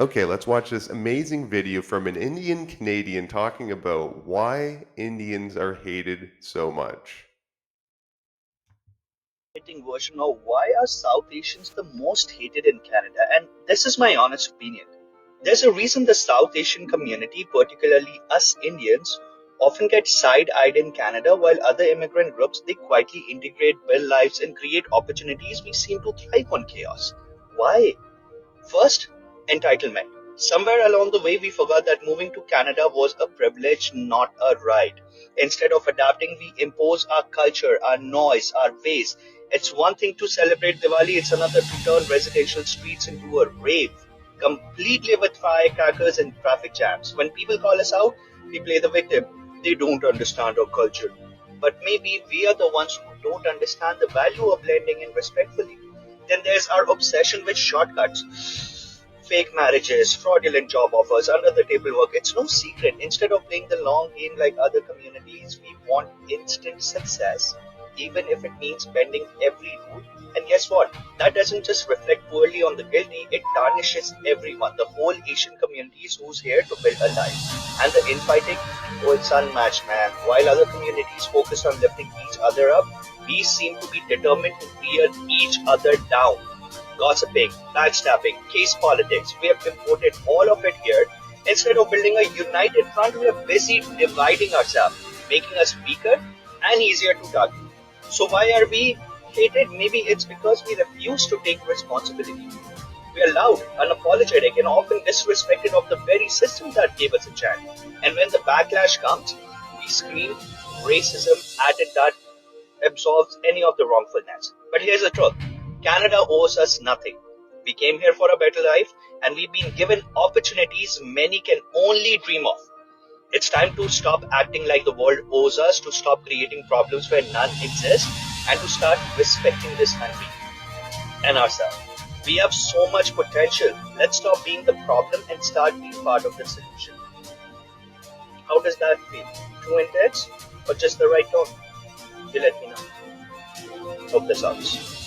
Okay, let's watch this amazing video from an Indian Canadian talking about why Indians are hated so much. Version of why are South Asians the most hated in Canada? And this is my honest opinion. There's a reason the South Asian community, particularly us Indians, often get side-eyed in Canada while other immigrant groups they quietly integrate, build lives, and create opportunities. We seem to thrive on chaos. Why? First, entitlement. Somewhere along the way, we forgot that moving to Canada was a privilege, not a right. Instead of adapting, we impose our culture, our noise, our ways. It's one thing to celebrate Diwali, it's another to turn residential streets into a rave, completely with firecrackers and traffic jams. When people call us out, we play the victim. They don't understand our culture. But maybe we are the ones who don't understand the value of blending in respectfully. Then there's our obsession with shortcuts. Fake marriages, fraudulent job offers, under the table work. It's no secret. Instead of playing the long game like other communities, we want instant success, even if it means bending every rule. And guess what? That doesn't just reflect poorly on the guilty, it tarnishes everyone. The whole Asian community is who's here to build a life. And the infighting, oh, it's unmatched, man. While other communities focus on lifting each other up, we seem to be determined to tear each other down. Gossiping, backstabbing, case politics, we have imported all of it here. Instead of building a united front, we are busy dividing ourselves, making us weaker and easier to target. So why are we hated? Maybe it's because we refuse to take responsibility. We are loud, unapologetic, and often disrespected of the very system that gave us a chance. And when the backlash comes, we scream racism at it that absolves any of the wrongfulness. But here's the truth: Canada owes us nothing. We came here for a better life, and we've been given opportunities many can only dream of. It's time to stop acting like the world owes us, to stop creating problems where none exist, and to start respecting this country and ourselves. We have so much potential. Let's stop being the problem and start being part of the solution. How does that feel? Too intense or just the right tone? You let me know. Hope this helps.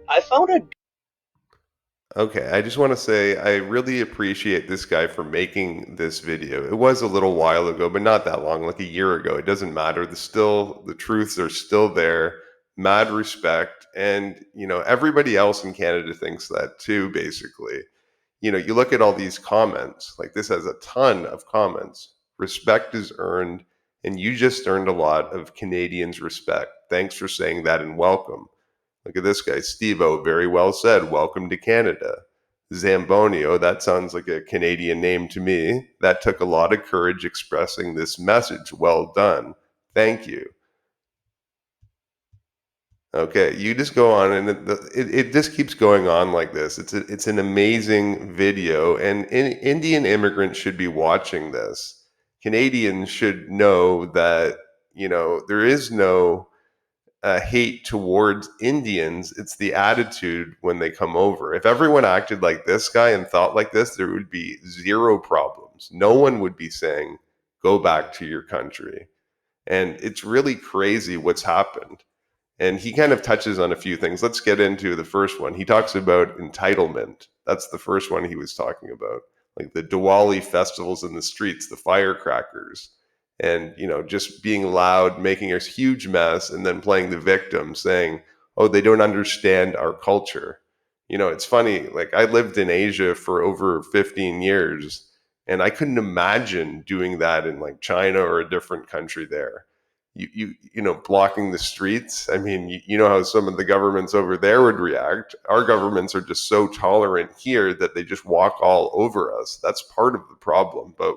I found a Okay, I just want to say I really appreciate this guy for making this video. It was a little while ago, but not that long, like a year ago. It doesn't matter. The truths are still there. Mad respect. And, everybody else in Canada thinks that too, basically. You look at all these comments, like this has a ton of comments. Respect is earned, and you just earned a lot of Canadians' respect. Thanks for saying that and welcome. Look at this guy, Steve O. Very well said. Welcome to Canada. Zambonio, that sounds like a Canadian name to me. That took a lot of courage expressing this message. Well done. Thank you. Okay, you just go on, and it just keeps going on like this. It's an amazing video, and Indian immigrants should be watching this. Canadians should know that there is no hate towards Indians. It's the attitude when they come over. If everyone acted like this guy and thought like this, there would be zero problems. No one would be saying, "Go back to your country." And it's really crazy what's happened, and he kind of touches on a few things. Let's get into the first one. He talks about entitlement. That's the first one he was talking about, like the Diwali festivals in the streets, the firecrackers, and just being loud, making a huge mess, and then playing the victim, saying, "Oh, they don't understand our culture." It's funny. Like I lived in Asia for over 15 years, and I couldn't imagine doing that in like China or a different country there. Blocking the streets. I mean, you know how some of the governments over there would react. Our governments are just so tolerant here that they just walk all over us. That's part of the problem. But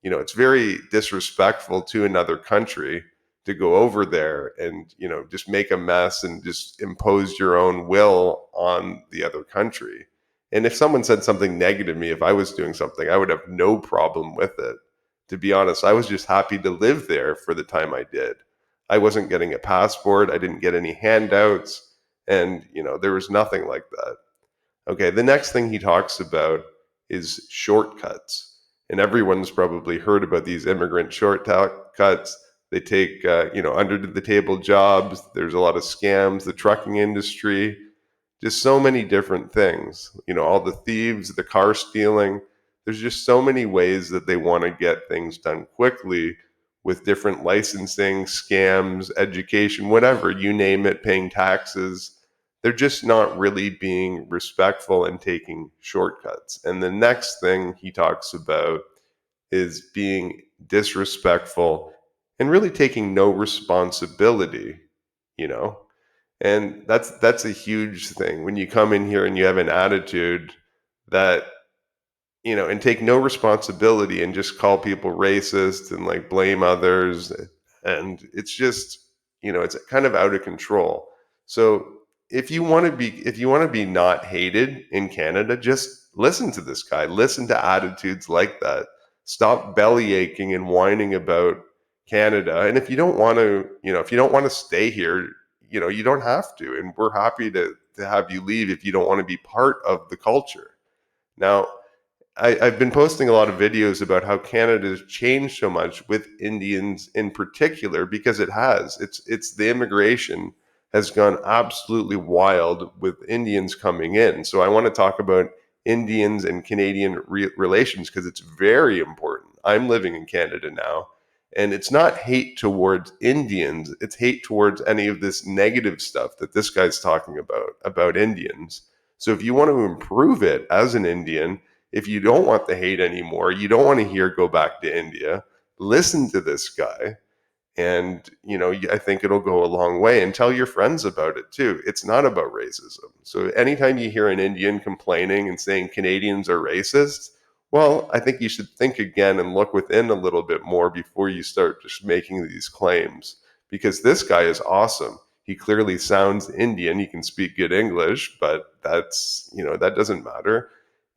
it's very disrespectful to another country to go over there and just make a mess and just impose your own will on the other country. And if someone said something negative to me, if I was doing something, I would have no problem with it. To be honest, I was just happy to live there for the time I did. I wasn't getting a passport, I didn't get any handouts, and there was nothing like that. Okay, the next thing he talks about is shortcuts. And everyone's probably heard about these immigrant shortcuts. They take under the table jobs. There's a lot of scams, the trucking industry. just so many different things. All the thieves, the car stealing. There's just so many ways that they want to get things done quickly with different licensing, scams, education, whatever, you name it, paying taxes. They're just not really being respectful and taking shortcuts. And the next thing he talks about is being disrespectful and really taking no responsibility, you know? And that's a huge thing when you come in here and you have an attitude that, and take no responsibility and just call people racist and like blame others. And it's just, it's kind of out of control. So if you want to be not hated in Canada, just listen to this guy, listen to attitudes like that. Stop belly aching and whining about Canada. And if you don't want to stay here, you don't have to. And we're happy to have you leave if you don't want to be part of the culture. Now, I've been posting a lot of videos about how Canada has changed so much with Indians in particular, because it has. It's the immigration has gone absolutely wild with Indians coming in. So I want to talk about Indians and Canadian relations because it's very important. I'm living in Canada now, and it's not hate towards Indians, it's hate towards any of this negative stuff that this guy's talking about Indians. So if you want to improve it as an Indian, if you don't want the hate anymore, you don't want to hear go back to India, listen to this guy. And, I think it'll go a long way, and tell your friends about it too. It's not about racism. So anytime you hear an Indian complaining and saying Canadians are racist, well, I think you should think again and look within a little bit more before you start just making these claims. Because this guy is awesome. He clearly sounds Indian. He can speak good English, but that doesn't matter.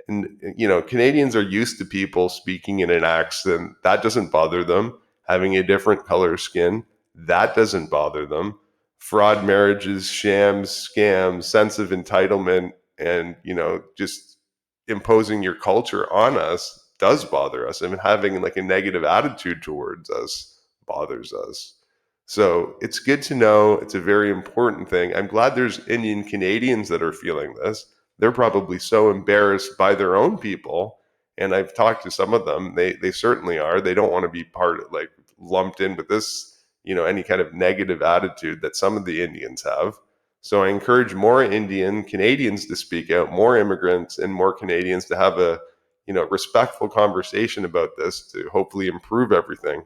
And Canadians are used to people speaking in an accent. That doesn't bother them. Having a different color skin, that doesn't bother them. Fraud marriages, shams, scams, sense of entitlement, and just imposing your culture on us does bother us. And having like a negative attitude towards us bothers us. So it's good to know. It's a very important thing. I'm glad there's Indian Canadians that are feeling this. They're probably so embarrassed by their own people. And I've talked to some of them. They certainly are. They don't want to be part of, like, lumped in with this, any kind of negative attitude that some of the Indians have. So I encourage more Indian Canadians to speak out, more immigrants and more Canadians to have a, respectful conversation about this to hopefully improve everything.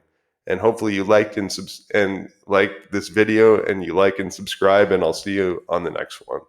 And hopefully you liked and like this video, and you like and subscribe, and I'll see you on the next one.